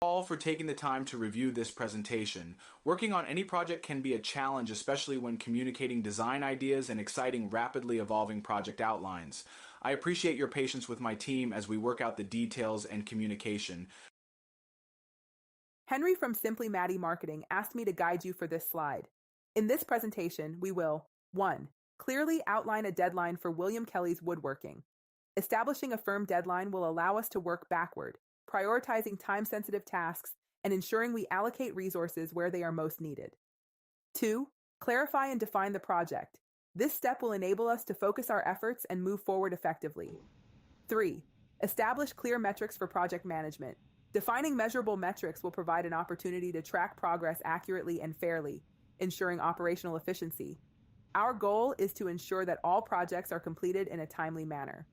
All for taking the time to review this presentation. Working on any project can be a challenge, especially when communicating design ideas and exciting, rapidly evolving project outlines. I appreciate your patience with my team as we work out the details and communication. Henry from Simply Maddie Marketing asked me to guide you for this slide. In this presentation, we will 1. Clearly outline a deadline for William Kelly's woodworking. Establishing a firm deadline will allow us to work backward, prioritizing time-sensitive tasks and ensuring we allocate resources where they are most needed. 2. Clarify and define the project. This step will enable us to focus our efforts and move forward effectively. 3. Establish clear metrics for project management. Defining measurable metrics will provide an opportunity to track progress accurately and fairly, ensuring operational efficiency. Our goal is to ensure that all projects are completed in a timely manner.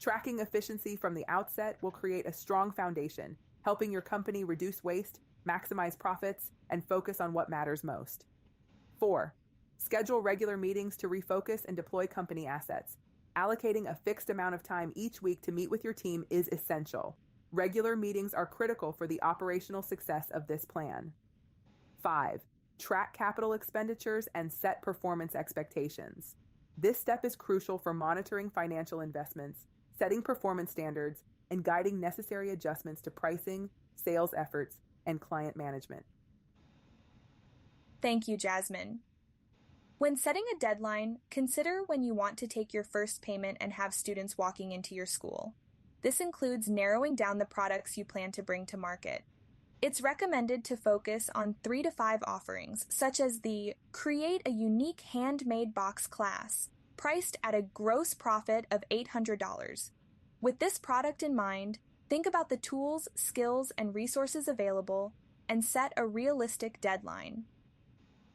Tracking efficiency from the outset will create a strong foundation, helping your company reduce waste, maximize profits, and focus on what matters most. 4. Schedule regular meetings to refocus and deploy company assets. Allocating a fixed amount of time each week to meet with your team is essential. Regular meetings are critical for the operational success of this plan. 5. Track capital expenditures and set performance expectations. This step is crucial for monitoring financial investments, setting performance standards, and guiding necessary adjustments to pricing, sales efforts, and client management. Thank you, Jasmine. When setting a deadline, consider when you want to take your first payment and have students walking into your school. This includes narrowing down the products you plan to bring to market. It's recommended to focus on 3 to 5 offerings, such as the Create a Unique Handmade Box class, priced at a gross profit of $800. With this product in mind, think about the tools, skills, and resources available and set a realistic deadline.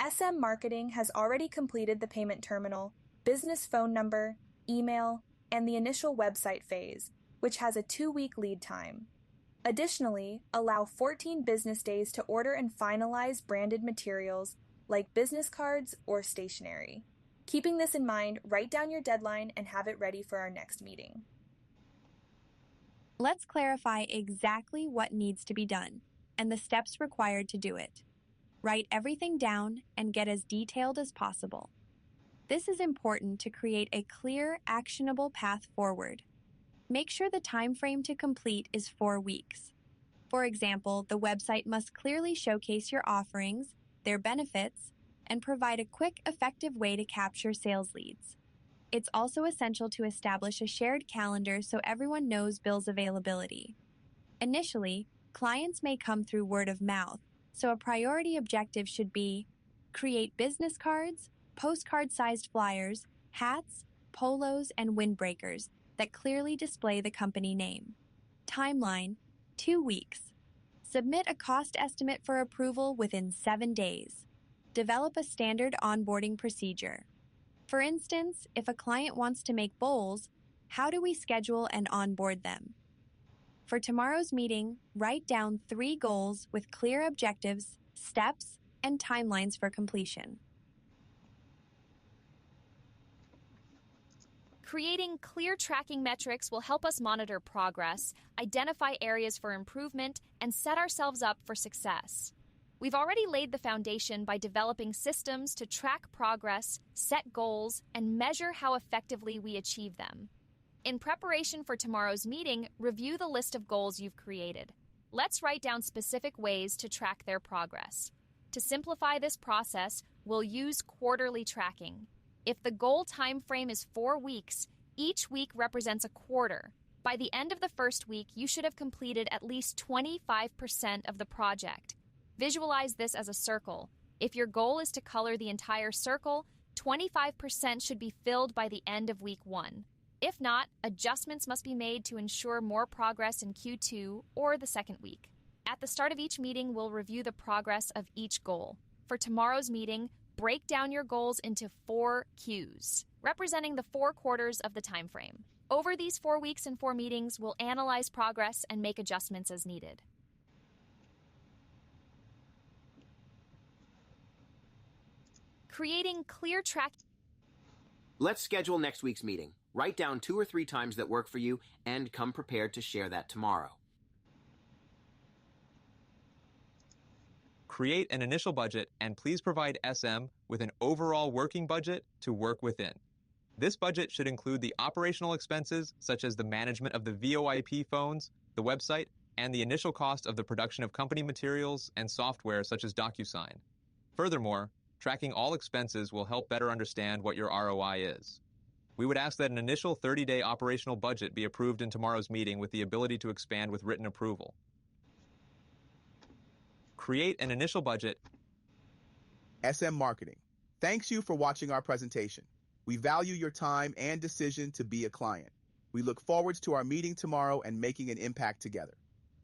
SM Marketing has already completed the payment terminal, business phone number, email, and the initial website phase, which has a 2-week lead time. Additionally, allow 14 business days to order and finalize branded materials like business cards or stationery. Keeping this in mind, write down your deadline and have it ready for our next meeting. Let's clarify exactly what needs to be done and the steps required to do it. Write everything down and get as detailed as possible. This is important to create a clear, actionable path forward. Make sure the time frame to complete is 4 weeks. For example, the website must clearly showcase your offerings, their benefits, and provide a quick, effective way to capture sales leads. It's also essential to establish a shared calendar so everyone knows Bill's availability. Initially, clients may come through word of mouth, so a priority objective should be create business cards, postcard-sized flyers, hats, polos, and windbreakers that clearly display the company name. Timeline, 2 weeks. Submit a cost estimate for approval within 7 days. Develop a standard onboarding procedure. For instance, if a client wants to make bowls, how do we schedule and onboard them? For tomorrow's meeting, write down 3 goals with clear objectives, steps, and timelines for completion. Creating clear tracking metrics will help us monitor progress, identify areas for improvement, and set ourselves up for success. We've already laid the foundation by developing systems to track progress, set goals, and measure how effectively we achieve them. In preparation for tomorrow's meeting, review the list of goals you've created. Let's write down specific ways to track their progress. To simplify this process, we'll use quarterly tracking. If the goal time frame is 4 weeks, each week represents a quarter. By the end of the first week, you should have completed at least 25% of the project. Visualize this as a circle. If your goal is to color the entire circle, 25% should be filled by the end of week 1. If not, adjustments must be made to ensure more progress in Q2 or the second week. At the start of each meeting, we'll review the progress of each goal. For tomorrow's meeting, break down your goals into 4 Qs, representing the 4 quarters of the time frame. Over these 4 weeks and 4 meetings, we'll analyze progress and make adjustments as needed. Creating clear track. Let's schedule next week's meeting. Write down 2 or 3 times that work for you and come prepared to share that tomorrow. Create an initial budget and please provide SM with an overall working budget to work within. This budget should include the operational expenses such as the management of the VoIP phones, the website, and the initial cost of the production of company materials and software such as DocuSign. Furthermore, tracking all expenses will help better understand what your ROI is. We would ask that an initial 30-day operational budget be approved in tomorrow's meeting with the ability to expand with written approval. Create an initial budget. SM Marketing, thanks you for watching our presentation. We value your time and decision to be a client. We look forward to our meeting tomorrow and making an impact together.